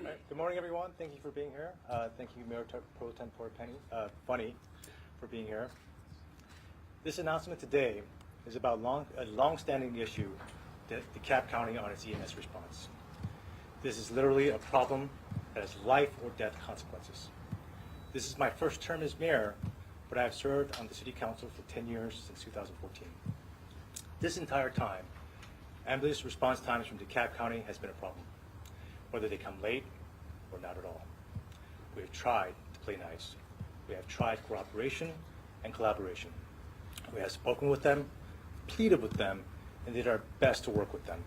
Good morning, everyone. Thank you for being here. Thank you, Mayor Pro Tempore Funny, for being here. This announcement today is about a long-standing issue, the DeKalb County on its EMS response. This is literally a problem that has life or death consequences. This is my first term as mayor, but I have served on the city council for 10 years since 2014. This entire time, ambulance response times from DeKalb County has been a problem, whether they come late or not at all. We have tried to play nice. We have tried cooperation and collaboration. We have spoken with them, pleaded with them, and did our best to work with them.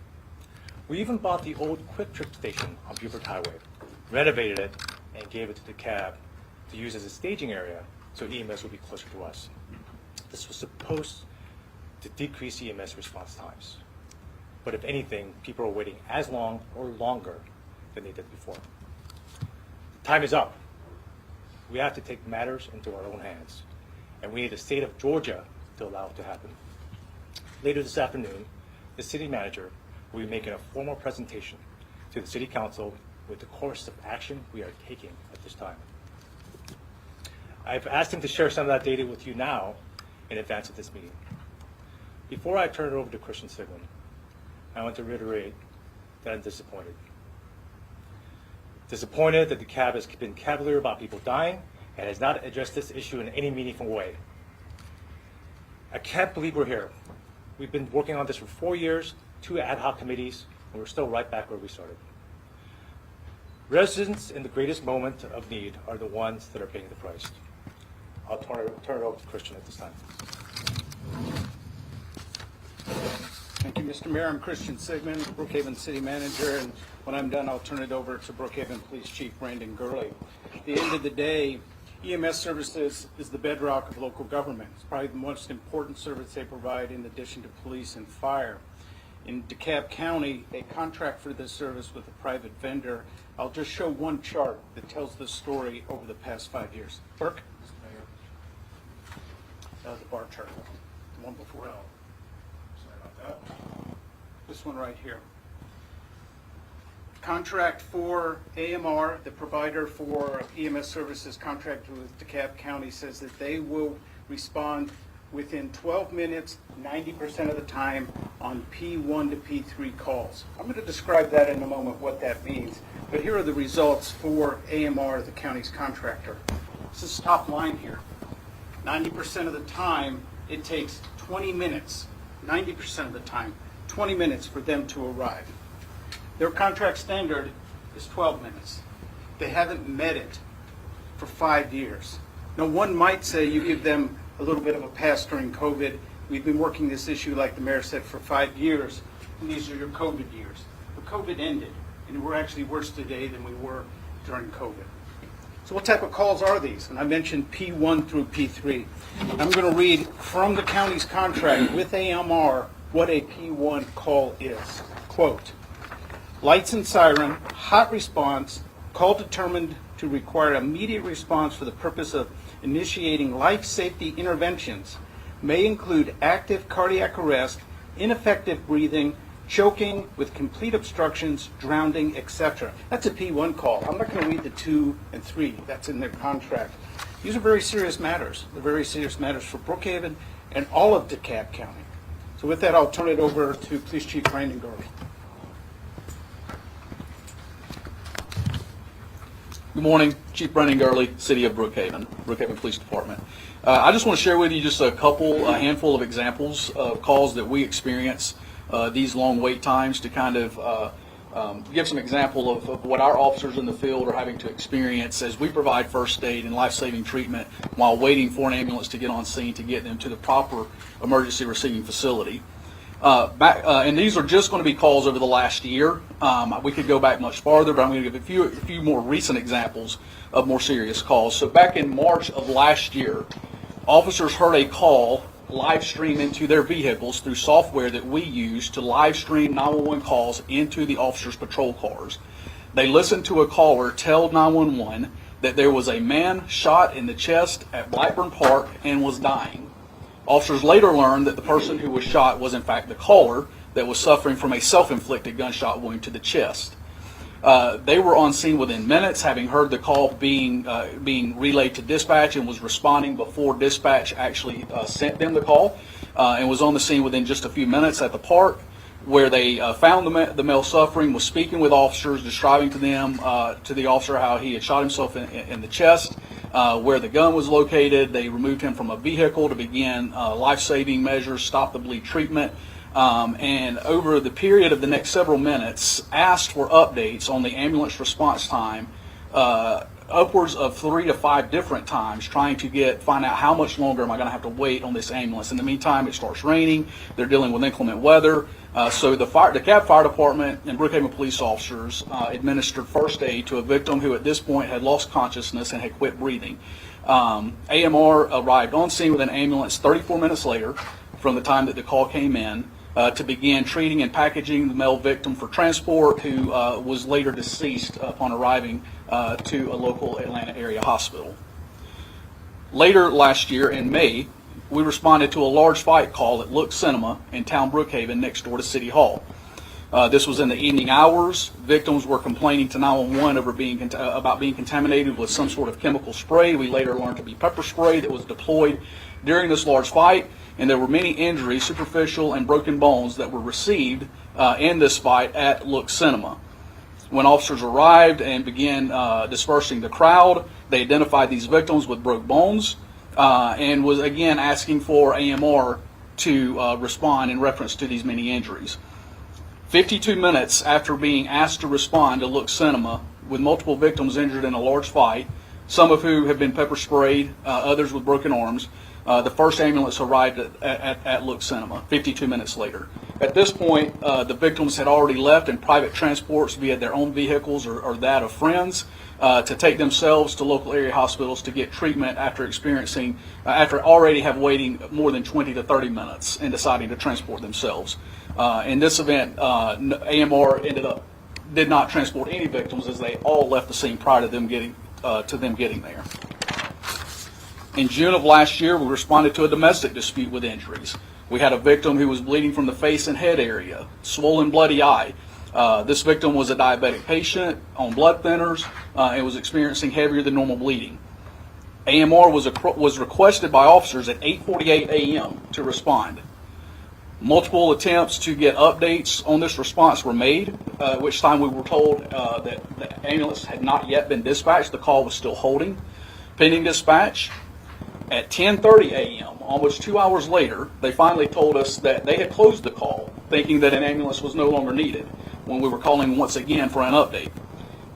We even bought the old Quick Trip station on Buford Highway, renovated it, and gave it to DeKalb to use as a staging area so EMS would be closer to us. This was supposed to decrease EMS response times. But if anything, people are waiting as long or longer than they did before. Time is up. We have to take matters into our own hands, and we need the state of Georgia to allow it to happen. Later this afternoon, the city manager will be making a formal presentation to the city council with the course of action we are taking at this time. I've asked him to share some of that data with you now in advance of this meeting. Before I turn it over to Christian Sigmund, I want to reiterate that I'm disappointed. Disappointed that the DeKalb has been cavalier about people dying and has not addressed this issue in any meaningful way. I can't believe we're here. We've been working on this for 4 years, 2 ad hoc committees, and we're still right back where we started. Residents in the greatest moment of need are the ones that are paying the price. I'll turn it over to Christian at this time. Thank you, Mr. Mayor. I'm Christian Sigmund, Brookhaven City Manager, and when I'm done, I'll turn it over to Brookhaven Police Chief Brandon Gurley. At the end of the day, EMS services is the bedrock of local government. It's probably the most important service they provide in addition to police and fire. In DeKalb County, a contract for this service with a private vendor. I'll just show one chart that tells the story over the past 5 years. Burke? That was the bar chart, the one before it. This one right here. Contract for AMR, the provider for EMS services contract with DeKalb County, says that they will respond within 12 minutes, 90% of the time on P1 to P3 calls. I'm going to describe that in a moment, what that means. But here are the results for AMR, the county's contractor. This is top line here. 90% of the time, it takes 20 minutes. 90% of the time, 20 minutes for them to arrive. Their contract standard is 12 minutes. They haven't met it for 5 years. Now, one might say you give them a little bit of a pass during COVID. We've been working this issue, like the mayor said, for 5 years, and these are your COVID years. But COVID ended, and we're actually worse today than we were during COVID. So what type of calls are these? And I mentioned P1 through P3. I'm going to read from the county's contract with AMR what a P1 call is. Quote, lights and siren, hot response, call determined to require immediate response for the purpose of initiating life safety interventions, may include active cardiac arrest, ineffective breathing, choking with complete obstructions, drowning, etc. That's a P1 call. I'm not going to read the 2 and 3. That's in their contract. These are very serious matters. They're very serious matters for Brookhaven and all of DeKalb County. So with that, I'll turn it over to Police Chief Brandon Gurley. Good morning, Chief Brandon Gurley, City of Brookhaven, Brookhaven Police Department. I just want to share with you just a handful of examples of calls that we experience, these long wait times, to kind of give some example of what our officers in the field are having to experience as we provide first aid and life-saving treatment while waiting for an ambulance to get on scene to get them to the proper emergency receiving facility. And these are just going to be calls over the last year. We could go back much farther, but I'm going to give a few more recent examples of more serious calls. So back in March of last year, officers heard a call live stream into their vehicles through software that we use to live stream 911 calls into the officers' patrol cars. They listened to a caller tell 911 that there was a man shot in the chest at Blackburn Park and was dying. Officers later learned that the person who was shot was in fact the caller that was suffering from a self-inflicted gunshot wound to the chest. They were on scene within minutes, having heard the call being relayed to dispatch, and was responding before dispatch actually sent them the call, and was on the scene within just a few minutes at the park, where they found the male suffering, was speaking with officers, describing to the officer how he had shot himself in the chest, where the gun was located. They removed him from a vehicle to begin life-saving measures, stop the bleed treatment, and over the period of the next several minutes, asked for updates on the ambulance response time, upwards of 3 to 5 different times, trying to find out how much longer am I going to have to wait on this ambulance. In the meantime, it starts raining. They're dealing with inclement weather. So the DeKalb Fire Department and Brookhaven police officers administered first aid to a victim who at this point had lost consciousness and had quit breathing. AMR arrived on scene with an ambulance 34 minutes later from the time that the call came in, to begin treating and packaging the male victim for transport, who was later deceased upon arriving to a local Atlanta area hospital. Later last year in May, we responded to a large fight call at Look Cinema in town Brookhaven next door to City Hall. This was in the evening hours. Victims were complaining to 911 about being contaminated with some sort of chemical spray. We later learned to be pepper spray that was deployed during this large fight, and there were many injuries, superficial and broken bones, that were received in this fight at Look Cinema. When officers arrived and began dispersing the crowd, they identified these victims with broke bones, and was again asking for AMR to respond in reference to these many injuries. 52 minutes after being asked to respond to Look Cinema with multiple victims injured in a large fight, some of who have been pepper sprayed, others with broken arms, the first ambulance arrived at Look Cinema 52 minutes later. At this point, the victims had already left in private transports via their own vehicles or that of friends, to take themselves to local area hospitals to get treatment after already have waiting more than 20 to 30 minutes and deciding to transport themselves. In this event, AMR did not transport any victims, as they all left the scene prior to them getting there. In June of last year, we responded to a domestic dispute with injuries. We had a victim who was bleeding from the face and head area, swollen bloody eye. This victim was a diabetic patient on blood thinners and was experiencing heavier than normal bleeding. AMR was requested by officers at 8:48 a.m. to respond. Multiple attempts to get updates on this response were made, at which time we were told that the ambulance had not yet been dispatched. The call was still holding, pending dispatch. At 10:30 a.m., almost 2 hours later, they finally told us that they had closed the call, thinking that an ambulance was no longer needed, when we were calling once again for an update.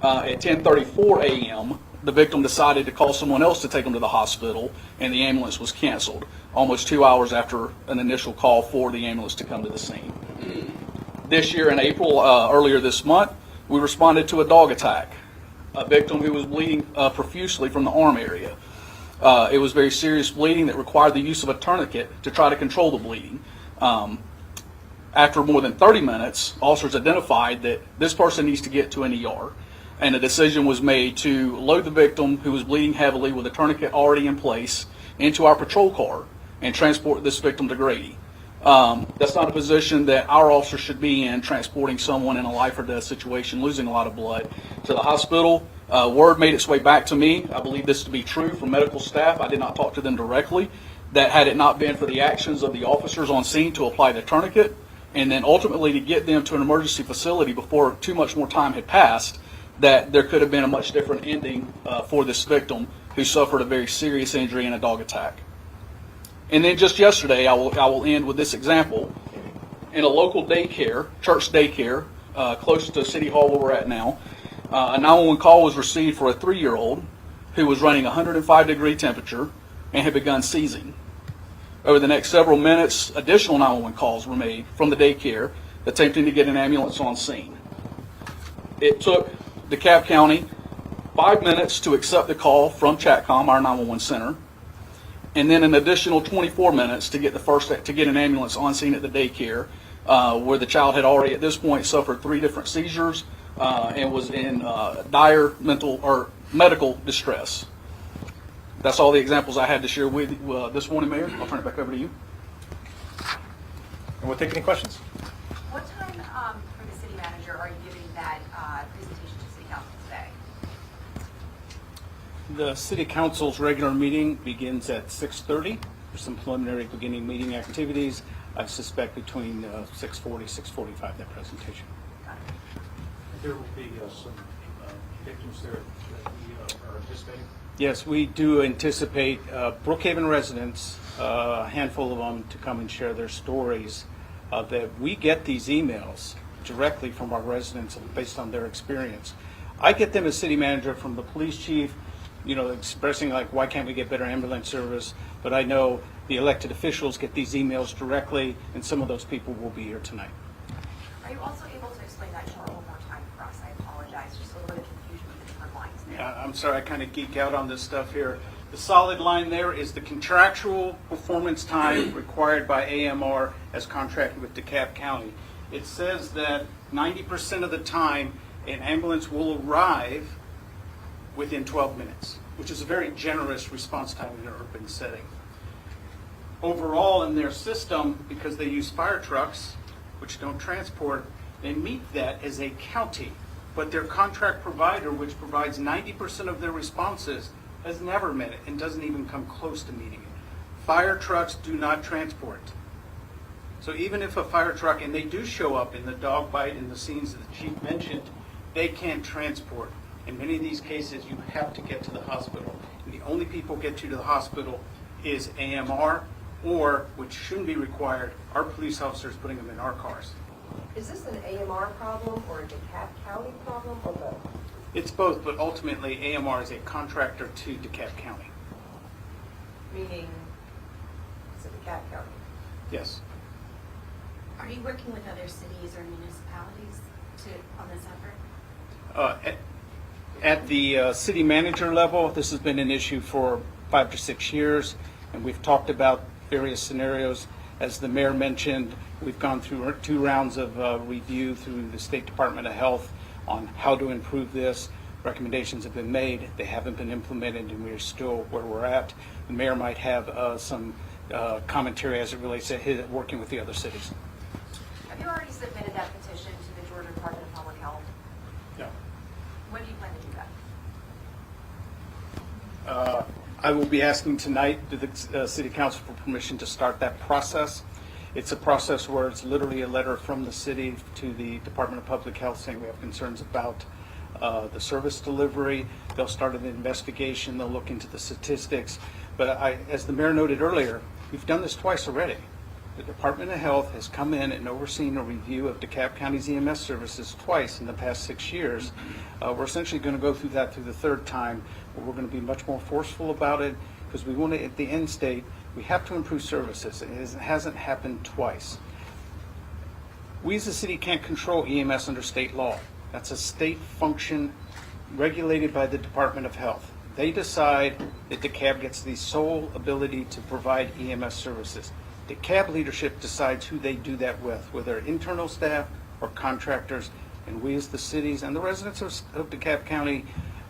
At 10:34 a.m., the victim decided to call someone else to take them to the hospital, and the ambulance was canceled, almost 2 hours after an initial call for the ambulance to come to the scene. This year in April, earlier this month, we responded to a dog attack, a victim who was bleeding profusely from the arm area. It was very serious bleeding that required the use of a tourniquet to try to control the bleeding. After more than 30 minutes, officers identified that this person needs to get to an ER, and a decision was made to load the victim, who was bleeding heavily with a tourniquet already in place, into our patrol car and transport this victim to Grady. That's not a position that our officers should be in, transporting someone in a life or death situation, losing a lot of blood, to the hospital. Word made its way back to me, I believe this to be true, from medical staff. I did not talk to them directly, that had it not been for the actions of the officers on scene to apply the tourniquet, and then ultimately to get them to an emergency facility before too much more time had passed, that there could have been a much different ending for this victim, who suffered a very serious injury in a dog attack. And then just yesterday, I will end with this example. In a local daycare, church daycare, close to City Hall where we're at now, a 911 call was received for a 3-year-old who was running 105-degree temperature and had begun seizing. Over the next several minutes, additional 911 calls were made from the daycare attempting to get an ambulance on scene. It took DeKalb County 5 minutes to accept the call from Chatcom, our 911 center, and then an additional 24 minutes to get an ambulance on scene at the daycare, where the child had already at this point suffered 3 different seizures and was in dire medical distress. That's all the examples I had to share with you this morning, Mayor. I'll turn it back over to you. And we'll take any questions. What time for the city manager are you giving that presentation The city council's regular meeting begins at 6:30. There's some preliminary beginning meeting activities. I suspect between 6:40, 6:45, that presentation. There will be some victims there that we are anticipating. Yes, we do anticipate Brookhaven residents, a handful of them, to come and share their stories. That we get these emails directly from our residents based on their experience. I get them as city manager from the police chief, expressing like, why can't we get better ambulance service? But I know the elected officials get these emails directly, and some of those people will be here tonight. Are you also able to explain that chart one more time for us? I apologize, just a little bit of confusion with the different lines there. I'm sorry, I kind of geek out on this stuff here. The solid line there is the contractual performance time required by AMR as contracted with DeKalb County. It says that 90% of the time, an ambulance will arrive within 12 minutes, which is a very generous response time in an urban setting. Overall, in their system, because they use fire trucks, which don't transport, they meet that as a county. But their contract provider, which provides 90% of their responses, has never met it and doesn't even come close to meeting it. Fire trucks do not transport. So even if a fire truck, and they do show up in the dog bite and the scenes that the chief mentioned, they can't transport. In many of these cases, you have to get to the hospital. And the only people get you to the hospital is AMR, or, which shouldn't be required, our police officers putting them in our cars. Is this an AMR problem or a DeKalb County problem or both? It's both, but ultimately AMR is a contractor to DeKalb County. Meaning, it's a DeKalb County. Yes. Are you working with other cities or municipalities on this effort? At the city manager level, this has been an issue for 5 to 6 years, and we've talked about various scenarios. As the mayor mentioned, we've gone through 2 rounds of review through the State Department of Health on how to improve this. Recommendations have been made, they haven't been implemented, and we're still where we're at. The mayor might have some commentary as it relates to his working with the other cities. Have you already submitted that petition to the Georgia Department of Public Health? No. When do you plan to do that? I will be asking tonight to the City Council for permission to start that process. It's a process where it's literally a letter from the city to the Department of Public Health saying we have concerns about the service delivery. They'll start an investigation. They'll look into the statistics. But as the mayor noted earlier, we've done this twice already. The Department of Health has come in and overseen a review of DeKalb County's EMS services twice in the past 6 years. We're essentially going to go through that through the 3rd time. We're going to be much more forceful about it because we want to, at the end state, we have to improve services. It hasn't happened twice. We as a city can't control EMS under state law. That's a state function regulated by the Department of Health. They decide that DeKalb gets the sole ability to provide EMS services. DeKalb leadership decides who they do that with, whether internal staff or contractors, and we as the cities and the residents of DeKalb County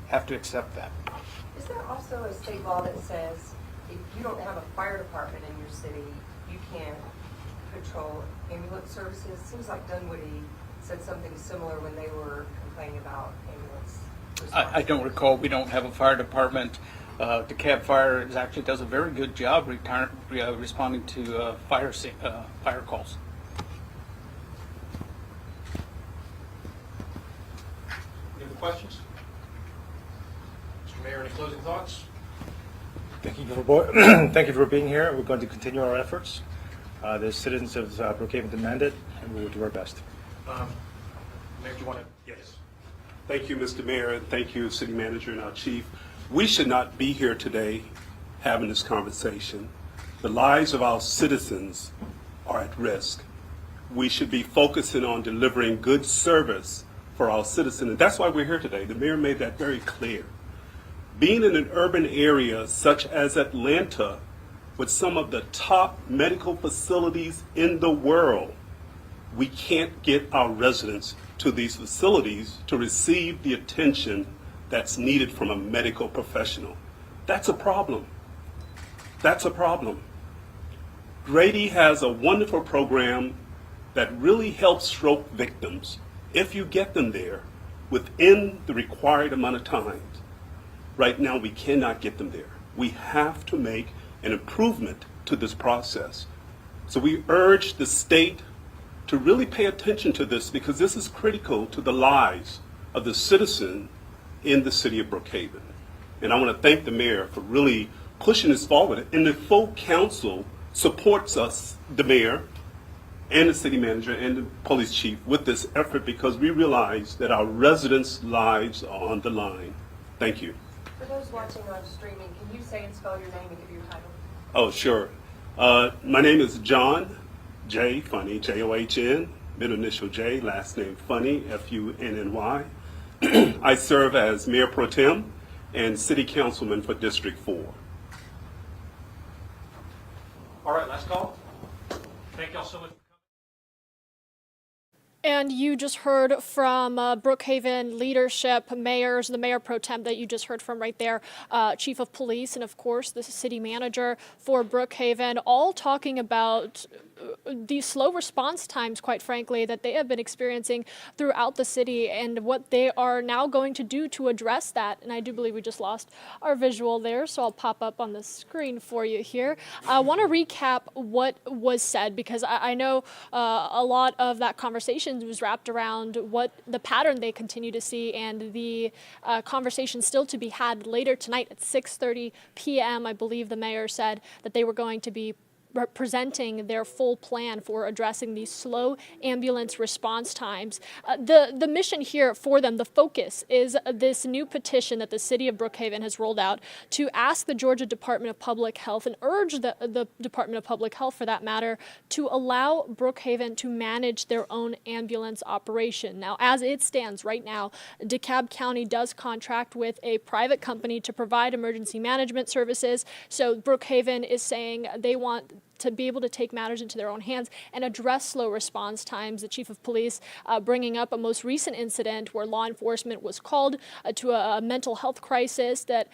have to accept that. Is there also a state law that says if you don't have a fire department in your city, you can't control ambulance services? Seems like Dunwoody said something similar when they were complaining about ambulance response. I don't recall. We don't have a fire department. DeKalb Fire actually does a very good job responding to fire calls. Any other questions? Mr. Mayor, any closing thoughts? Thank you for being here. We're going to continue our efforts. The citizens of Brookhaven demand it, and we will do our best. Mayor, do you want to? Yes. Thank you, Mr. Mayor, and thank you, City Manager and our Chief. We should not be here today having this conversation. The lives of our citizens are at risk. We should be focusing on delivering good service for our citizens, and that's why we're here today. The mayor made that very clear. Being in an urban area such as Atlanta, with some of the top medical facilities in the world, we can't get our residents to these facilities to receive the attention that's needed from a medical professional. That's a problem. That's a problem. Grady has a wonderful program that really helps stroke victims if you get them there within the required amount of time. Right now, we cannot get them there. We have to make an improvement to this process. So we urge the state to really pay attention to this because this is critical to the lives of the citizen in the city of Brookhaven. And I want to thank the mayor for really pushing this forward. And the full council supports us, the mayor, and the city manager and the police chief with this effort because we realize that our residents' lives are on the line. Thank you. For those watching on streaming, can you say and spell your name and give your title? Oh, sure. My name is John J. Funny, John, middle initial J, last name Funny, Funny. I serve as Mayor Pro Tem and City Councilman for District 4. All right, last call. Thank y'all so much. And you just heard from Brookhaven leadership, mayors, the mayor pro tem that you just heard from right there, chief of police, and of course the city manager for Brookhaven, all talking about these slow response times, quite frankly, that they have been experiencing throughout the city and what they are now going to do to address that. And I do believe we just lost our visual there, so I'll pop up on the screen for you here. I want to recap what was said because I know a lot of that conversation was wrapped around what the pattern they continue to see and the conversation still to be had later tonight at 6:30 p.m. I believe the mayor said that they were going to be presenting their full plan for addressing these slow ambulance response times. The mission here for them, the focus, is this new petition that the city of Brookhaven has rolled out to ask the Georgia Department of Public Health and urge the Department of Public Health, for that matter, to allow Brookhaven to manage their own ambulance operation. Now, as it stands right now, DeKalb County does contract with a private company to provide emergency management services. So Brookhaven is saying they want to be able to take matters into their own hands and address slow response times. The chief of police bringing up a most recent incident where law enforcement was called to a mental health crisis that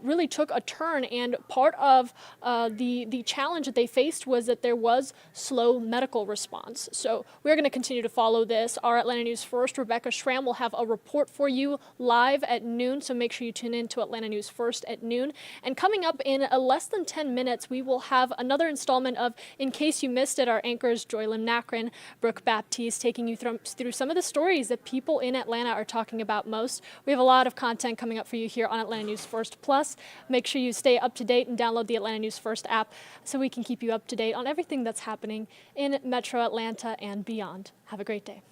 really took a turn, and part of the challenge that they faced was that there was slow medical response. So we're going to continue to follow this. Our Atlanta News First, Rebecca Schramm, will have a report for you live at noon, so make sure you tune in to Atlanta News First at noon. And coming up in less than 10 minutes, we will have another installment of In Case You Missed It. Our anchors Joylyn Nakrin, Brooke Baptiste, taking you through some of the stories that people in Atlanta are talking about most. We have a lot of content coming up for you here on Atlanta News First. Plus, make sure you stay up to date and download the Atlanta News First app so we can keep you up to date on everything that's happening in Metro Atlanta and beyond. Have a great day.